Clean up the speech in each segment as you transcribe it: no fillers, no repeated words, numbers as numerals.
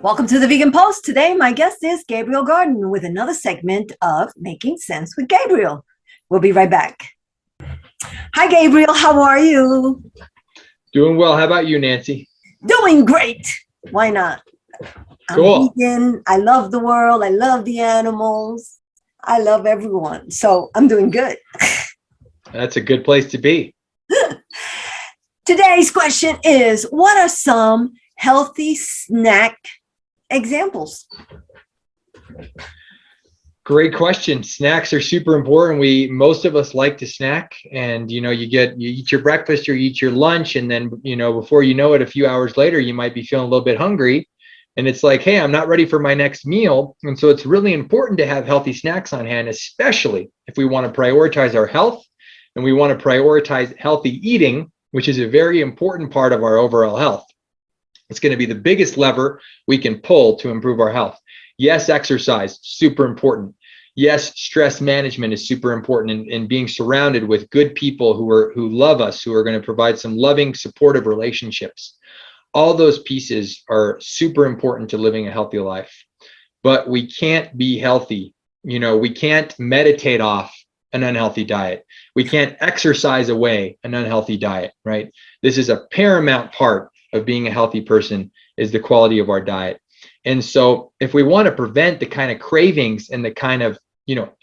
Welcome to the Vegan Post. Today, my guest is Gabriel Gaarden with another segment of Making Sense with Gabriel. We'll be right back. Hi, Gabriel. How are you? Doing well. How about you, Nancy? Doing great. Why not? I'm vegan. I love the world. I love the animals. I love everyone. So I'm doing good. That's a good place to be. Today's question is, what are some healthy snack examples? Great question. Snacks are super important. Most of us like to snack, and you eat your breakfast or you eat your lunch, and then before you know it, a few hours later you might be feeling a little bit hungry, and it's like, hey, I'm not ready for my next meal. And so it's really important to have healthy snacks on hand, especially if we want to prioritize our health and we want to prioritize healthy eating, which is a very important part of our overall health. It's going to be the biggest lever we can pull to improve our health. Yes, exercise, super important. Yes, stress management is super important, and being surrounded with good people who love us, who are going to provide some loving, supportive relationships. All those pieces are super important to living a healthy life. But we can't be healthy. We can't meditate off an unhealthy diet. We can't exercise away an unhealthy diet, right? This is a paramount part of being a healthy person, is the quality of our diet. And so if we want to prevent the kind of cravings and the kind of,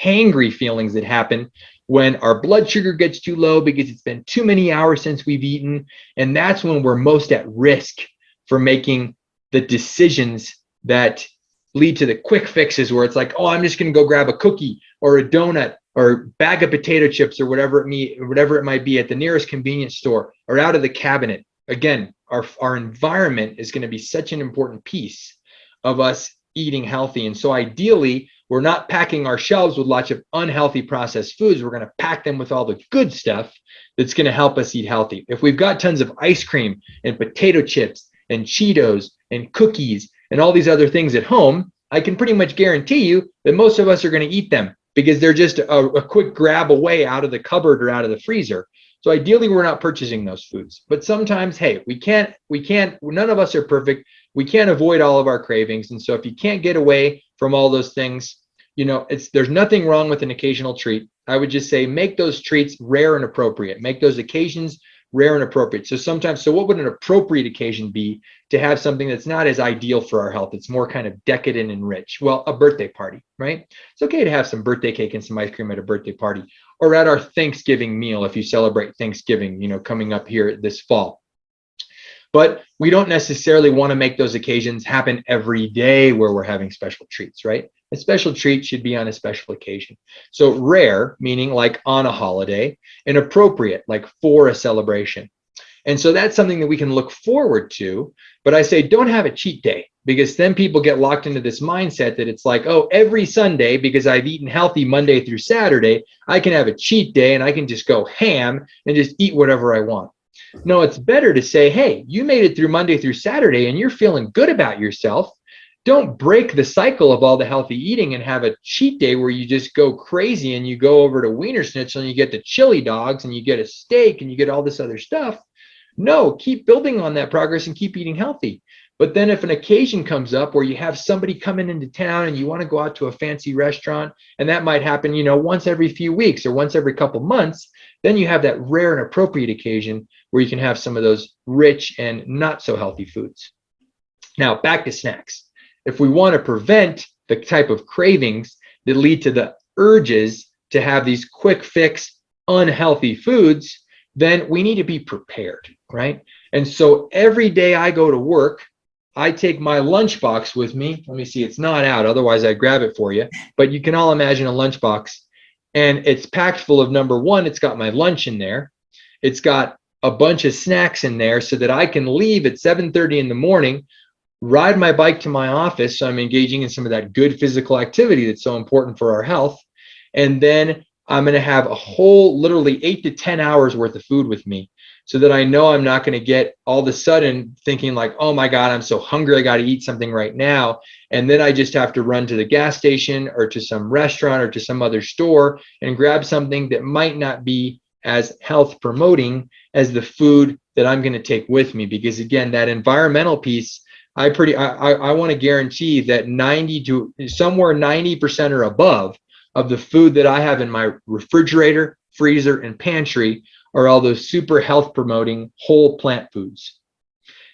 hangry feelings that happen when our blood sugar gets too low because it's been too many hours since we've eaten, and that's when we're most at risk for making the decisions that lead to the quick fixes where it's like, oh, I'm just going to go grab a cookie or a donut or a bag of potato chips or whatever it might be at the nearest convenience store or out of the cabinet. Again, our environment is going to be such an important piece of us eating healthy. And so ideally, we're not packing our shelves with lots of unhealthy processed foods. We're going to pack them with all the good stuff that's going to help us eat healthy. If we've got tons of ice cream and potato chips and Cheetos and cookies and all these other things at home, I can pretty much guarantee you that most of us are going to eat them because they're just a quick grab away out of the cupboard or out of the freezer. So ideally, we're not purchasing those foods. But sometimes, hey, we can't, none of us are perfect. We can't avoid all of our cravings. And so if you can't get away from all those things, there's nothing wrong with an occasional treat. I would just say make those treats rare and appropriate. Make those occasions rare and appropriate. So what would an appropriate occasion be to have something that's not as ideal for our health? It's more kind of decadent and rich. Well, a birthday party, right? It's okay to have some birthday cake and some ice cream at a birthday party, or at our Thanksgiving meal if you celebrate Thanksgiving, coming up here this fall. But we don't necessarily want to make those occasions happen every day where we're having special treats, right? A special treat should be on a special occasion. So rare, meaning like on a holiday, and appropriate, like for a celebration. And so that's something that we can look forward to. But I say don't have a cheat day, because then people get locked into this mindset that it's like, oh, every Sunday, because I've eaten healthy Monday through Saturday, I can have a cheat day and I can just go ham and just eat whatever I want. No, it's better to say, hey, you made it through Monday through Saturday and you're feeling good about yourself. Don't break the cycle of all the healthy eating and have a cheat day where you just go crazy and you go over to Wiener Schnitzel and you get the chili dogs and you get a steak and you get all this other stuff. No, keep building on that progress and keep eating healthy. But then if an occasion comes up where you have somebody coming into town and you want to go out to a fancy restaurant, and that might happen, once every few weeks or once every couple months, then you have that rare and appropriate occasion where you can have some of those rich and not so healthy foods. Now, back to snacks. If we want to prevent the type of cravings that lead to the urges to have these quick fix, unhealthy foods, then we need to be prepared, right? And so every day I go to work, I take my lunchbox with me. Let me see, it's not out, otherwise I'd grab it for you. But you can all imagine a lunchbox, and it's packed full of, number one, it's got my lunch in there. It's got a bunch of snacks in there so that I can leave at 7:30 in the morning, ride my bike to my office. So I'm engaging in some of that good physical activity that's so important for our health. And then I'm going to have a whole literally 8 to 10 hours worth of food with me, so that I know I'm not going to get all of a sudden thinking like, oh my God, I'm so hungry, I got to eat something right now. And then I just have to run to the gas station or to some restaurant or to some other store and grab something that might not be as health promoting as the food that I'm going to take with me. Because again, that environmental piece, I want to guarantee that 90% or above of the food that I have in my refrigerator, freezer, and pantry are all those super health promoting whole plant foods.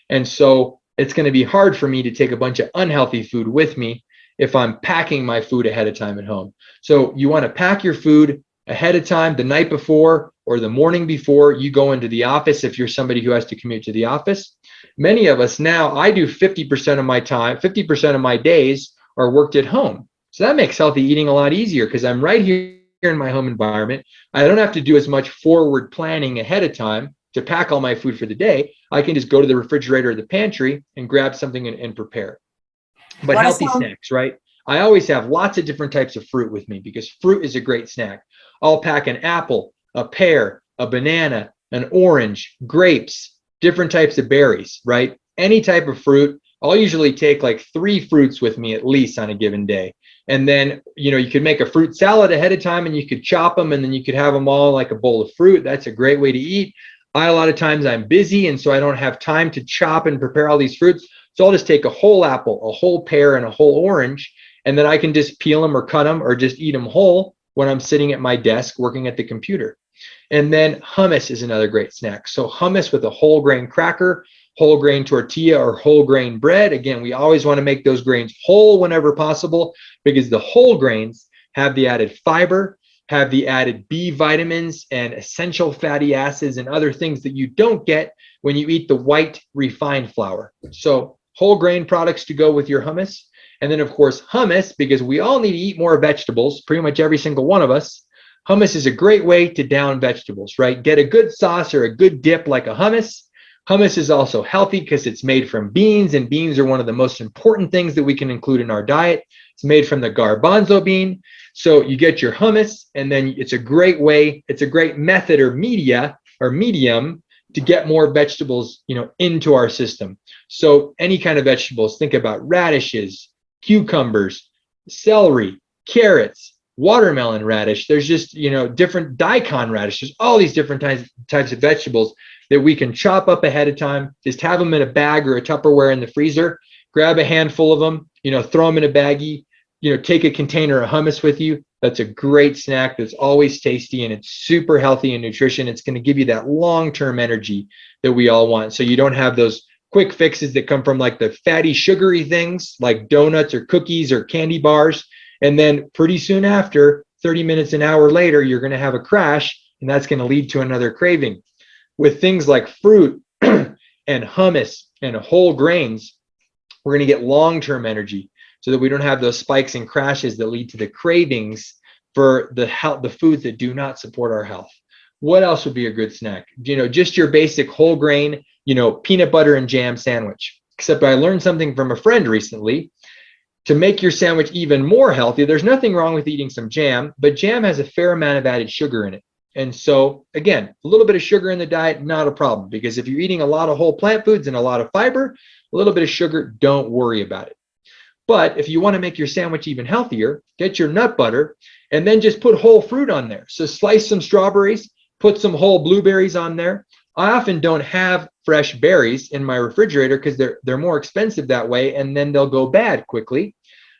And so it's going to be hard for me to take a bunch of unhealthy food with me if I'm packing my food ahead of time at home. So you want to pack your food ahead of time, the night before or the morning before you go into the office. If you're somebody who has to commute to the office, many of us now, I do 50% of my time, 50% of my days are worked at home. So that makes healthy eating a lot easier because I'm right here in my home environment. I don't have to do as much forward planning ahead of time to pack all my food for the day. I can just go to the refrigerator or the pantry and grab something and prepare. But healthy snacks, right? I always have lots of different types of fruit with me because fruit is a great snack. I'll pack an apple, a pear, a banana, an orange, grapes, different types of berries, right? Any type of fruit. I'll usually take like 3 fruits with me at least on a given day. And then, you could make a fruit salad ahead of time and you could chop them and then you could have them all like a bowl of fruit. That's a great way to eat. A lot of times I'm busy and so I don't have time to chop and prepare all these fruits. So I'll just take a whole apple, a whole pear, and a whole orange, and then I can just peel them or cut them or just eat them whole when I'm sitting at my desk working at the computer. And then hummus is another great snack. So hummus with a whole grain cracker, whole grain tortilla, or whole grain bread. Again, we always want to make those grains whole whenever possible because the whole grains have the added fiber, have the added B vitamins and essential fatty acids and other things that you don't get when you eat the white refined flour. So whole grain products to go with your hummus. And then of course, hummus, because we all need to eat more vegetables, pretty much every single one of us. Hummus is a great way to down vegetables, right? Get a good sauce or a good dip like a hummus. Hummus is also healthy because it's made from beans, and beans are one of the most important things that we can include in our diet. It's made from the garbanzo bean. So you get your hummus, and then it's a great way, it's a great method or medium to get more vegetables, into our system. So any kind of vegetables, think about radishes, cucumbers, celery, carrots, watermelon radish. There's just, different daikon radishes, all these different types of vegetables that we can chop up ahead of time, just have them in a bag or a Tupperware in the freezer, grab a handful of them, throw them in a baggie, take a container of hummus with you. That's a great snack that's always tasty and it's super healthy in nutrition. It's going to give you that long-term energy that we all want. So you don't have those quick fixes that come from like the fatty, sugary things like donuts or cookies or candy bars. And then pretty soon after, 30 minutes, an hour later, you're going to have a crash and that's going to lead to another craving. With things like fruit and hummus and whole grains, we're going to get long-term energy so that we don't have those spikes and crashes that lead to the cravings for the foods that do not support our health. What else would be a good snack? Just your basic whole grain, peanut butter and jam sandwich. Except I learned something from a friend recently. To make your sandwich even more healthy, there's nothing wrong with eating some jam, but jam has a fair amount of added sugar in it. And so, again, a little bit of sugar in the diet, not a problem, because if you're eating a lot of whole plant foods and a lot of fiber, a little bit of sugar, don't worry about it. But if you want to make your sandwich even healthier, get your nut butter and then just put whole fruit on there. So slice some strawberries, put some whole blueberries on there. I often don't have fresh berries in my refrigerator because they're more expensive that way, and then they'll go bad quickly.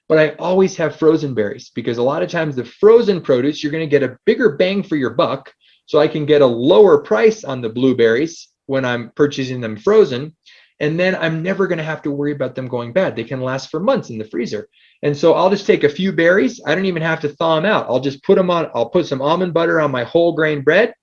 But I always have frozen berries because a lot of times the frozen produce, you're going to get a bigger bang for your buck. So I can get a lower price on the blueberries when I'm purchasing them frozen. And then I'm never going to have to worry about them going bad. They can last for months in the freezer. And so I'll just take a few berries. I don't even have to thaw them out. I'll just put them on. I'll put some almond butter on my whole grain bread.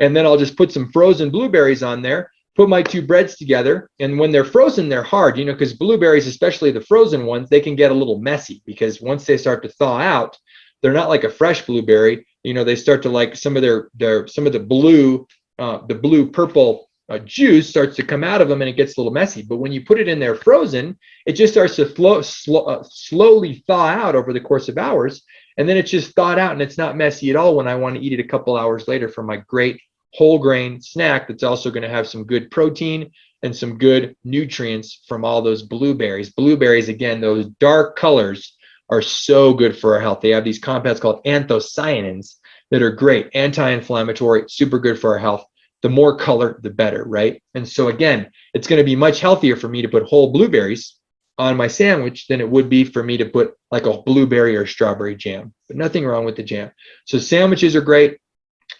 And then I'll just put some frozen blueberries on there, put my 2 breads together. And when they're frozen, they're hard, because blueberries, especially the frozen ones, they can get a little messy because once they start to thaw out, they're not like a fresh blueberry. They start to like some of the blue purple juice starts to come out of them and it gets a little messy. But when you put it in there frozen, it just starts to slowly thaw out over the course of hours. And then it's just thawed out and it's not messy at all when I want to eat it a couple hours later for my great whole grain snack that's also going to have some good protein and some good nutrients from all those blueberries. Blueberries, again, those dark colors are so good for our health. They have these compounds called anthocyanins that are great, anti-inflammatory, super good for our health. The more color, the better, right? And so again, it's going to be much healthier for me to put whole blueberries on my sandwich than it would be for me to put like a blueberry or strawberry jam, but nothing wrong with the jam. So sandwiches are great.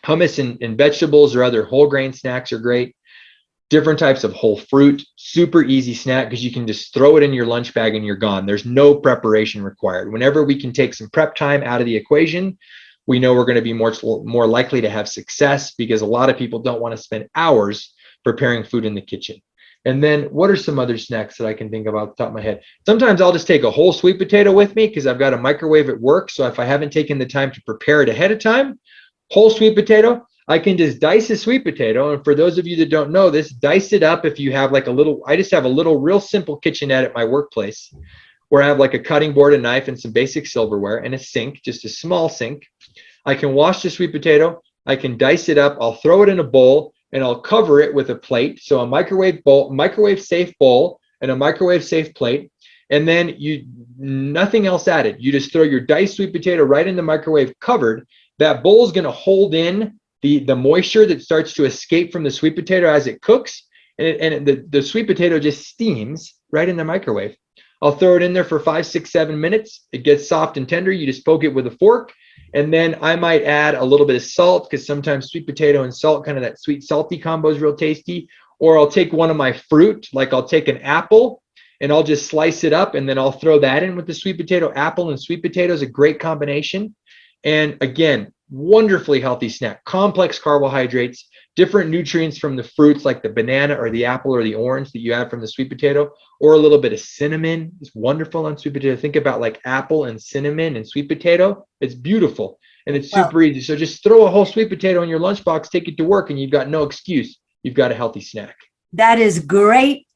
Hummus and vegetables or other whole grain snacks are great. Different types of whole fruit, super easy snack because you can just throw it in your lunch bag and you're gone. There's no preparation required. Whenever we can take some prep time out of the equation, we know we're going to be more likely to have success because a lot of people don't want to spend hours preparing food in the kitchen. And then what are some other snacks that I can think of off the top of my head? Sometimes I'll just take a whole sweet potato with me because I've got a microwave at work. So if I haven't taken the time to prepare it ahead of time, whole sweet potato, I can just dice a sweet potato. And for those of you that don't know this, dice it up if you have like a little, I just have a little real simple kitchenette at my workplace where I have like a cutting board, a knife, and some basic silverware and a sink, just a small sink. I can wash the sweet potato. I can dice it up. I'll throw it in a bowl and I'll cover it with a plate. So a microwave bowl, microwave safe bowl and a microwave safe plate. And then nothing else added. You just throw your diced sweet potato right in the microwave covered. That bowl is going to hold in the moisture that starts to escape from the sweet potato as it cooks. And the sweet potato just steams right in the microwave. I'll throw it in there for 5, 6, 7 minutes. It gets soft and tender. You just poke it with a fork. And then I might add a little bit of salt because sometimes sweet potato and salt, kind of that sweet salty combo is real tasty. Or I'll take one of my fruit, like I'll take an apple and I'll just slice it up and then I'll throw that in with the sweet potato. Apple and sweet potato is a great combination. And again, wonderfully healthy snack, complex carbohydrates, different nutrients from the fruits like the banana or the apple or the orange that you add from the sweet potato, or a little bit of cinnamon is wonderful on sweet potato. Think about like apple and cinnamon and sweet potato. It's beautiful and it's super easy. So just throw a whole sweet potato in your lunchbox, take it to work, and you've got no excuse. You've got a healthy snack. That is great,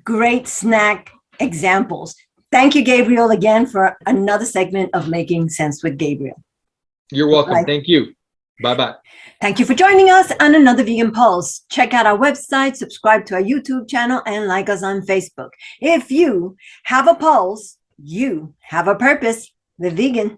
great snack examples. Thank you, Gabriel, again for another segment of Making Sense with Gabriel. You're welcome. Bye. Thank you. Bye-bye. Thank you for joining us on another Vegan Pulse. Check out our website, subscribe to our YouTube channel, and like us on Facebook. If you have a pulse, you have a purpose. The vegan.